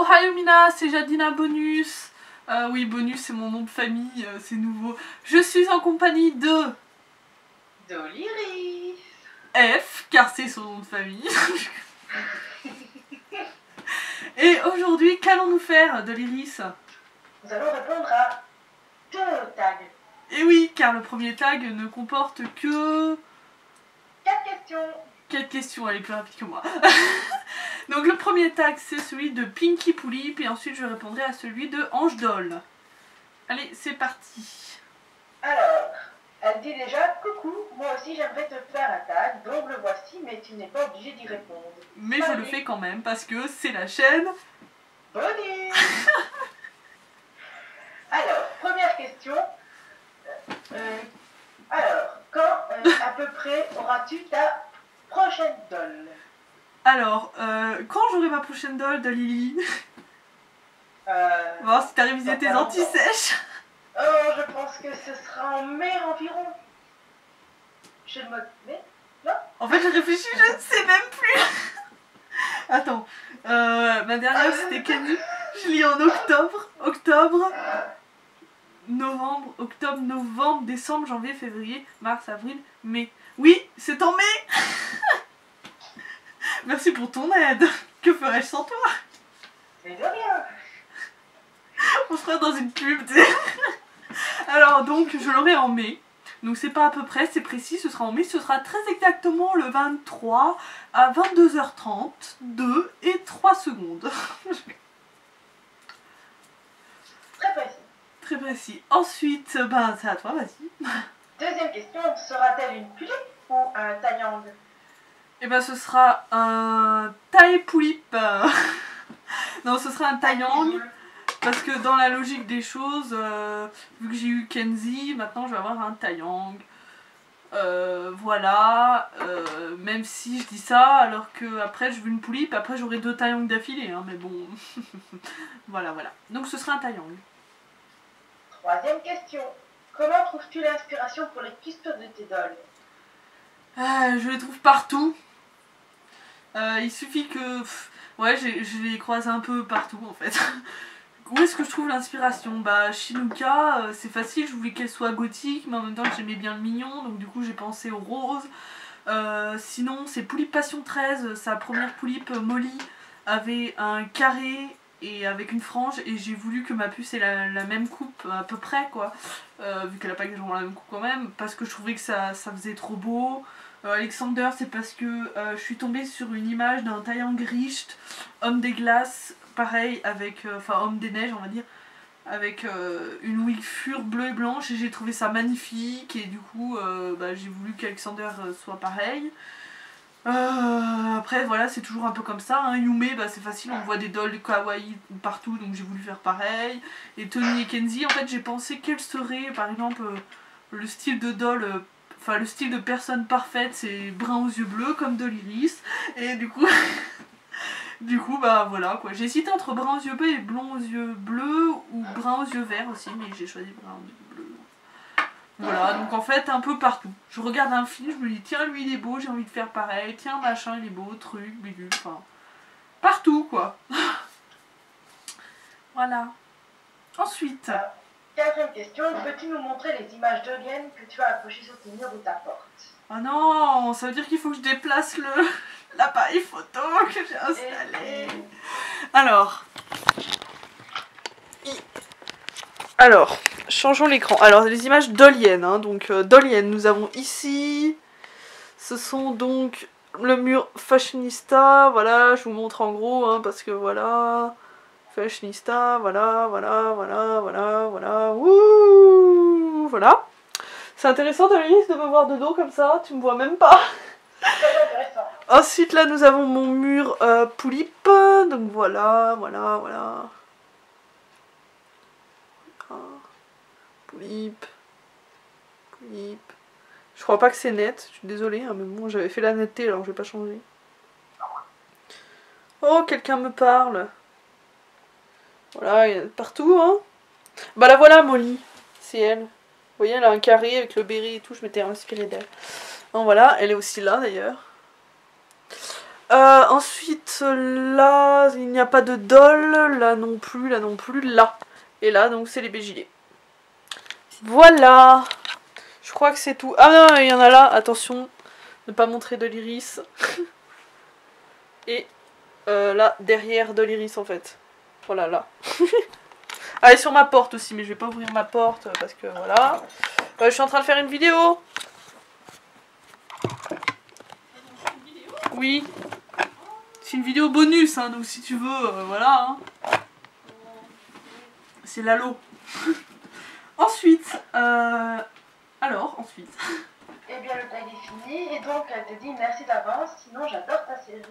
Ohio Mina, c'est Jadina Bonus. Oui, Bonus c'est mon nom de famille, c'est nouveau. Je suis en compagnie de... d'Oliris. F, car c'est son nom de famille. Et aujourd'hui, qu'allons-nous faire de l'Iris? Nous allons répondre à 2 tags. Et oui, car le premier tag ne comporte que... 4 questions. 4 questions, elle est plus rapide que moi. Donc le premier tag c'est celui de Pinky Poulip et ensuite je répondrai à celui de Ange Doll. Allez, c'est parti. Alors, elle dit déjà coucou, moi aussi j'aimerais te faire un tag, donc le voici, mais tu n'es pas obligé d'y répondre. Mais salut. Je le fais quand même parce que c'est la chaîne Bonus. Alors, première question. Alors, quand à peu près auras-tu ta prochaine doll? Alors, quand j'aurai ma prochaine doll de Lily? Voir si t'as révisé tes anti-sèches. Oh, je pense que ce sera en mai environ. Je me mets là. En fait, j'ai réfléchi, je ne sais même plus. Attends, ma dernière c'était Kenny. Je lis en octobre, novembre, décembre, janvier, février, mars, avril, mai. Oui, c'est en mai. Merci pour ton aide. Que ferais-je sans toi? Mais de rien. On serait dans une pub, tu sais. Alors donc, je l'aurai en mai. Donc c'est pas à peu près, c'est précis, ce sera en mai. Ce sera très exactement le 23 à 22h30, 2 et 3 secondes. Très précis. Très précis. Ensuite, ben c'est à toi, vas-y. Deuxième question, sera-t-elle une Poulip ou un Taiyang? Et ben ce sera un taille Poulip. Non, ce sera un Taiyang. Parce que dans la logique des choses, vu que j'ai eu Kenzie, maintenant je vais avoir un Taiyang. Voilà, même si je dis ça, alors que après je veux une Poulip, après j'aurai 2 Taiyang d'affilée, hein, mais bon. Voilà. Donc ce sera un Taiyang. Troisième question, comment trouves-tu l'inspiration pour les pistes de tes dolls? Je les trouve partout. Il suffit que... ouais, je les croise un peu partout en fait. Où est-ce que je trouve l'inspiration? Bah, Shinuka, c'est facile, je voulais qu'elle soit gothique, mais en même temps j'aimais bien le mignon, donc du coup j'ai pensé au rose. Sinon, c'est Poulip Passion 13, sa première Poulip Molly avait un carré et avec une frange, et j'ai voulu que ma puce ait la même coupe à peu près, quoi. Vu qu'elle a pas exactement la même coupe quand même, parce que je trouvais que ça faisait trop beau. Alexander, c'est parce que je suis tombée sur une image d'un Taiyang Richt, homme des glaces, pareil, avec, enfin homme des neiges on va dire, avec une ouïfure bleue et blanche, et j'ai trouvé ça magnifique, et du coup bah, j'ai voulu qu'Alexander soit pareil. Après voilà, c'est toujours un peu comme ça, hein. Yume, bah, c'est facile, on voit des dolls kawaii partout, donc j'ai voulu faire pareil. Et Tony et Kenzie, en fait j'ai pensé quel serait par exemple le style de doll, enfin le style de personne parfaite, c'est brun aux yeux bleus comme de l'Iris, et du coup du coup bah voilà quoi, j'ai hésité entre brun aux yeux bleus et blond aux yeux bleus ou brun aux yeux verts aussi, mais j'ai choisi brun aux yeux bleus. Voilà, donc en fait un peu partout. Je regarde un film, je me dis tiens lui il est beau, j'ai envie de faire pareil, tiens machin il est beau, truc, bidule, enfin partout quoi. Voilà. Ensuite. Quatrième question, peux-tu nous montrer les images d'Olienne que tu as accrochées sur tes murs de ta porte? Oh non, ça veut dire qu'il faut que je déplace l'appareil photo que j'ai installé. Alors, changeons l'écran. Alors, les images d'Olienne, hein. Donc d'Olienne, nous avons ici, ce sont donc le mur Fashionista, voilà, je vous montre en gros, hein, parce que voilà, Fashionista, voilà, wouh, voilà. C'est intéressant Alice de me voir de dos comme ça, tu me vois même pas. Ensuite là nous avons mon mur Poulip, donc voilà. Poulip. Je crois pas que c'est net, je suis désolée, hein, mais bon j'avais fait la netteté alors je vais pas changer. Oh quelqu'un me parle. Voilà, il y en a partout hein. Bah la voilà Molly, c'est elle. Vous voyez, elle a un carré avec le béret et tout, je m'étais inspirée d'elle. Donc voilà, elle est aussi là d'ailleurs. Ensuite, là, il n'y a pas de doll. Là non plus, là non plus, là. Et là, donc, c'est les bégilets. Voilà. Je crois que c'est tout. Ah non, il y en a là. Attention, ne pas montrer de l'iris. Et là, derrière de l'iris, en fait. Voilà, là. Ah, et sur ma porte aussi, mais je vais pas ouvrir ma porte parce que voilà. Je suis en train de faire une vidéo. Oui. C'est une vidéo bonus, hein, donc si tu veux, voilà. Hein. C'est Lalo. Ensuite, ensuite. Eh bien, le tag est fini, et donc elle te dit merci d'avance, sinon j'adore ta série,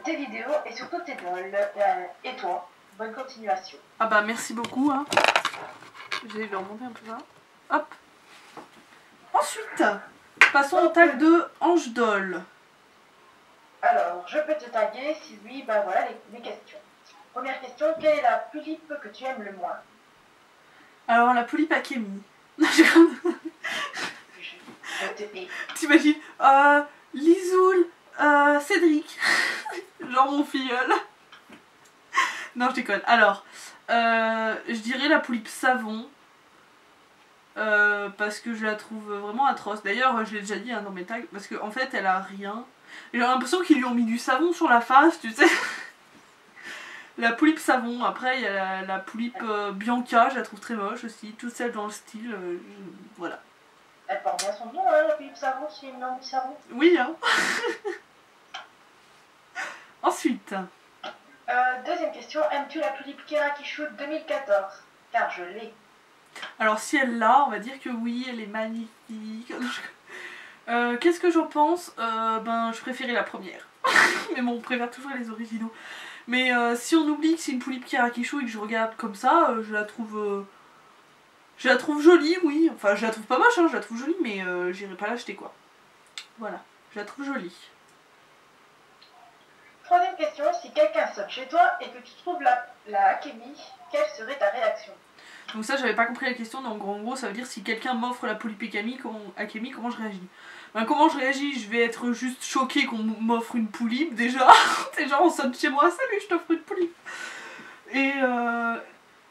tes vidéos et surtout tes dolls. Et toi, bonne continuation. Ah bah merci beaucoup. Hein. Je vais lui remonter un peu ça. Hop. Ensuite, passons au tag de Ange Doll. Alors, je peux te taguer, si oui, ben voilà les questions. Première question, quelle est la polype que tu aimes le moins? Alors, la polype Akemi. Je te hais. T'imagines Lisoul, Cédric. Genre mon filleul. Non, je déconne. Alors, je dirais la polype savon. Parce que je la trouve vraiment atroce. D'ailleurs, je l'ai déjà dit hein, dans mes tags. Parce qu'en fait, elle a rien. J'ai l'impression qu'ils lui ont mis du savon sur la face, tu sais. La polype savon. Après, il y a la polype Bianca. Je la trouve très moche aussi. Toutes celles dans le style. Voilà. Elle porte bien son nom, hein, la polype savon, c'est une norme savon. Oui, hein. Ensuite. Deuxième question, aimes-tu la polype Kerakishu 2014? Car je l'ai. Alors si elle l'a, on va dire que oui, elle est magnifique. Qu'est-ce que j'en pense? Ben je préférais la première. Mais bon, on préfère toujours les originaux. Mais si on oublie que c'est une polype Kerakishu et que je regarde comme ça, je la trouve jolie, oui. Enfin, je la trouve pas moche, hein, je la trouve jolie, mais j'irai pas l'acheter quoi. Voilà, je la trouve jolie. Troisième question, si quelqu'un sonne chez toi et que tu trouves la Akemi, quelle serait ta réaction? Donc ça, j'avais pas compris la question, donc en gros, ça veut dire si quelqu'un m'offre la polype Akemi, comment je réagis? Ben, comment je réagis? Je vais être juste choquée qu'on m'offre une polype, déjà. C'est genre, on sonne chez moi, salut, je t'offre une polype. Et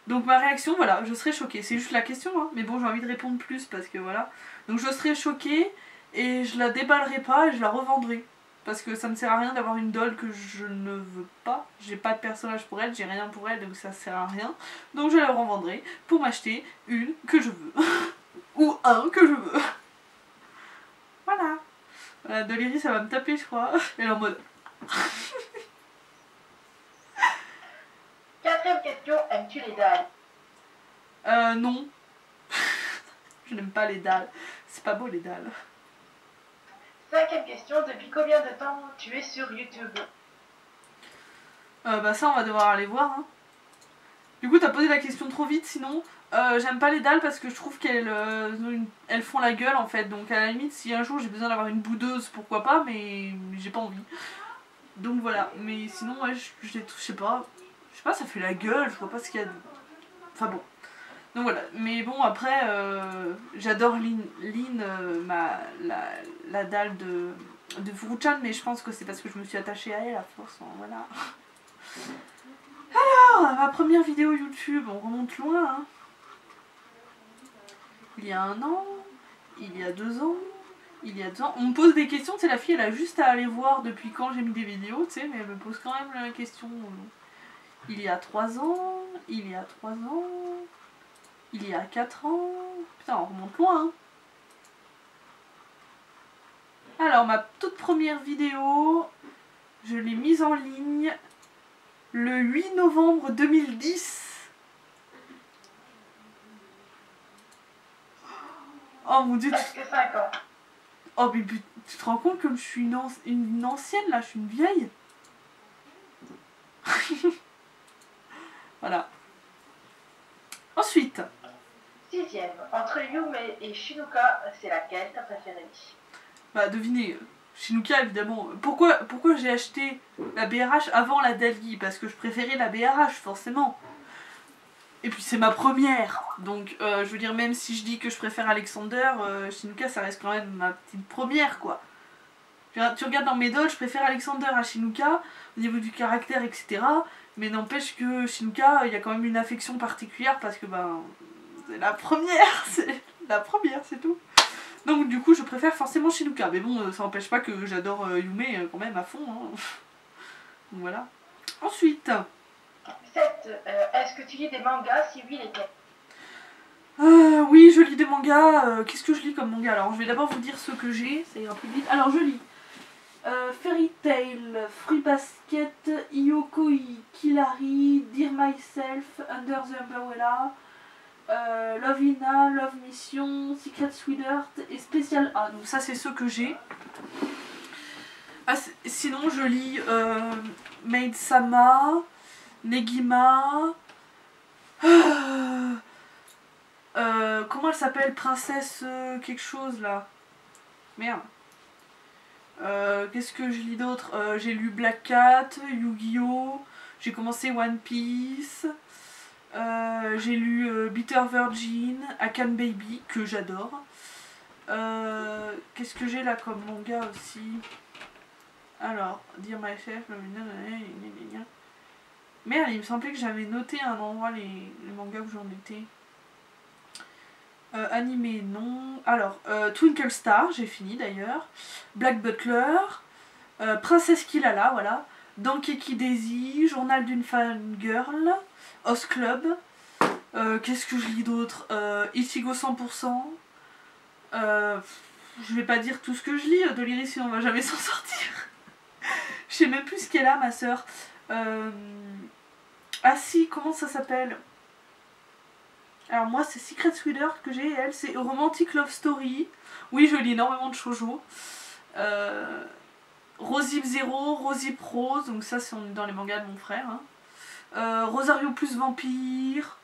donc ma réaction, voilà, je serais choquée. C'est juste la question, hein. Mais bon, j'ai envie de répondre plus, parce que voilà. Donc je serais choquée, et je la déballerai pas, et je la revendrai. Parce que ça me sert à rien d'avoir une doll que je ne veux pas. J'ai pas de personnage pour elle, j'ai rien pour elle, donc ça sert à rien. Donc je la revendrai pour m'acheter une que je veux. Ou un que je veux. Voilà. Doléry, ça va me taper, je crois. Elle est en mode... Quatrième question, aimes-tu les dalles? Non. Je n'aime pas les dalles. C'est pas beau les dalles. Cinquième question, depuis combien de temps tu es sur YouTube? Bah ça on va devoir aller voir hein. Du coup t'as posé la question trop vite sinon j'aime pas les dalles parce que je trouve qu'elles elles font la gueule en fait. Donc à la limite si un jour j'ai besoin d'avoir une boudeuse pourquoi pas mais j'ai pas envie. Donc voilà mais sinon ouais je sais pas ça fait la gueule je vois pas ce qu'il y a de... Enfin bon. Donc voilà, mais bon après j'adore la dalle de Furuchan, mais je pense que c'est parce que je me suis attachée à elle à force, hein, voilà. Alors, ma première vidéo YouTube, on remonte loin, hein. Il y a 1 an, il y a 2 ans, il y a 2 ans. On me pose des questions, tu sais, la fille elle a juste à aller voir depuis quand j'ai mis des vidéos, tu sais, mais elle me pose quand même la question. Il y a 3 ans, il y a 3 ans... Il y a 4 ans... Putain, on remonte loin, hein. Alors, ma toute première vidéo, je l'ai mise en ligne le 8 novembre 2010. Oh mon dieu, Presque 5 ans. Oh, mais tu te rends compte que je suis une ancienne, là, je suis une vieille. Voilà. Ensuite... Sixième, entre Yume et Shinuka, c'est laquelle ta préférée? Bah devinez, Shinuka évidemment. Pourquoi j'ai acheté la BRH avant la Dalgi? Parce que je préférais la BRH forcément. Et puis c'est ma première. Donc je veux dire même si je dis que je préfère Alexander, Shinuka ça reste quand même ma petite première quoi. Tu regardes dans mes dolls, je préfère Alexander à Shinuka, au niveau du caractère, etc. Mais n'empêche que Shinuka, il y a quand même une affection particulière parce que ben c'est la première, c'est tout. Donc du coup je préfère forcément Shinuka. Mais bon, ça n'empêche pas que j'adore Yume quand même à fond. Hein. Donc voilà. Ensuite. 7. Est-ce que tu lis des mangas? Si oui, lesquels? Oui, je lis des mangas. Qu'est-ce que je lis comme manga? Alors je vais d'abord vous dire ce que j'ai, ça ira plus vite. Alors je lis Fairy Tail, Fruit Basket, Yokoi Kilari, Dear Myself, Under the Umbrella, Love Ina, Love Mission, Secret Sweetheart et Special A. Donc ça c'est ceux que j'ai. Sinon je lis Maid Sama, Negima, comment elle s'appelle, Princesse quelque chose là. Merde. Qu'est-ce que je lis d'autre? J'ai lu Black Cat, Yu-Gi-Oh! J'ai commencé One Piece. J'ai lu Bitter Virgin, Akan Baby, que j'adore. Qu'est-ce que j'ai là comme manga aussi? Alors, Dear My Chef, merde, il me semblait que j'avais noté à un endroit les mangas où j'en étais. Animé, non. Alors, Twinkle Star, j'ai fini d'ailleurs. Black Butler, Princesse Kilala, voilà. Donkey Daisy, Journal d'une fangirl, Host Club. Qu'est-ce que je lis d'autre? Ichigo 100%. Je vais pas dire tout ce que je lis de l'Iris, sinon on va jamais s'en sortir. Je sais même plus ce qu'elle a, ma soeur. Ah si, comment ça s'appelle? Alors moi c'est Secret Sweetheart que j'ai, et elle c'est Romantic Love Story. Oui, je lis énormément de shoujo. Rosy Zero, Rosy Prose, donc ça c'est dans les mangas de mon frère. Hein. Rosario plus Vampire.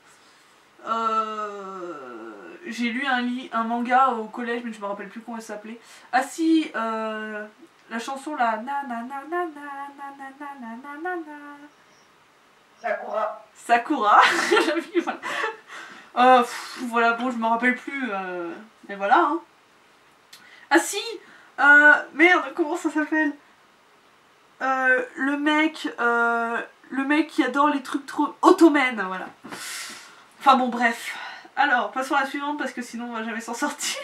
J'ai lu un manga au collège, mais je me rappelle plus comment elle s'appelait. Ah si, la chanson là. Sakura. Sakura. Voilà, bon, je me rappelle plus. Mais voilà. Hein. Ah si, merde, comment ça s'appelle? Le mec qui adore les trucs trop... Ottoman, voilà. Enfin bon, bref. Alors, passons à la suivante parce que sinon on va jamais s'en sortir.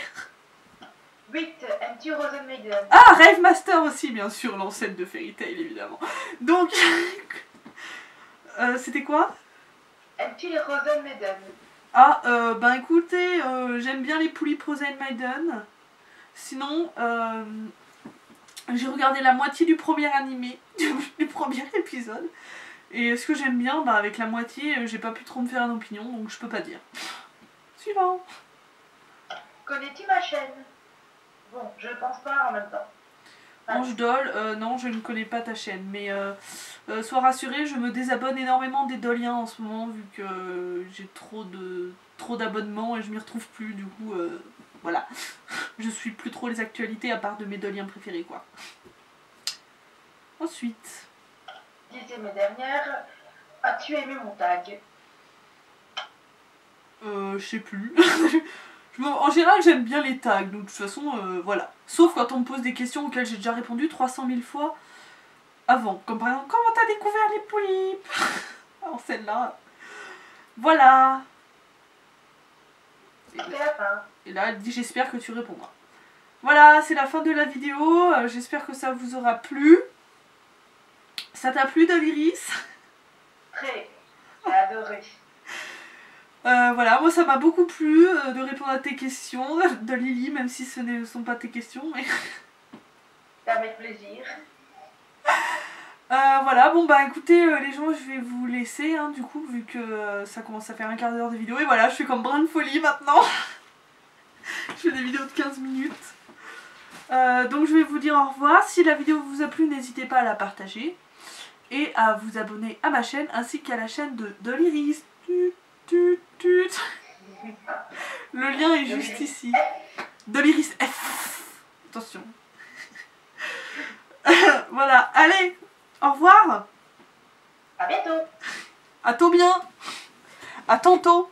8. Aimes-tu Rosen Maiden? Ah, Rave Master aussi, bien sûr, l'ancêtre de Fairy Tail, évidemment. Donc, c'était quoi? Aimes-tu les Rosen Maiden? Ah, ben écoutez, j'aime bien les poulies Rosen Maiden. Sinon, j'ai regardé la moitié du premier animé, du premier épisode. Et ce que j'aime bien, bah avec la moitié, j'ai pas pu trop me faire une opinion, donc je peux pas dire. Suivant. Connais-tu ma chaîne? Bon, je pense pas en même temps. Ange Doll, non, je ne connais pas ta chaîne, mais sois rassuré, je me désabonne énormément des Doliens en ce moment, vu que j'ai trop d'abonnements et je m'y retrouve plus, du coup, voilà. Je suis plus trop les actualités à part de mes Doliens préférés, quoi. Ensuite. 10e et dernière, as-tu aimé mon tag? Je sais plus. En général, j'aime bien les tags, donc de toute façon, voilà. Sauf quand on me pose des questions auxquelles j'ai déjà répondu 300 000 fois avant. Comme par exemple, comment t'as découvert les polypes? Alors celle-là. Voilà. Et là, elle dit, j'espère que tu répondras. Voilà, c'est la fin de la vidéo. J'espère que ça vous aura plu. Ça t'a plu, Doliris? Très. J'ai adoré. Voilà, moi ça m'a beaucoup plu de répondre à tes questions, de Lily, même si ce ne sont pas tes questions. Mais... avec plaisir. Voilà, bon bah écoutez les gens, je vais vous laisser hein, du coup, vu que ça commence à faire un quart d'heure de vidéo. Et voilà, je fais comme brin de folie maintenant. Je fais des vidéos de 15 minutes. Donc je vais vous dire au revoir. Si la vidéo vous a plu, n'hésitez pas à la partager. Et à vous abonner à ma chaîne, ainsi qu'à la chaîne de Doliris. Le lien est juste ici. Doliris F. Attention. Voilà, allez, au revoir. À bientôt. À tôt bien. À tantôt.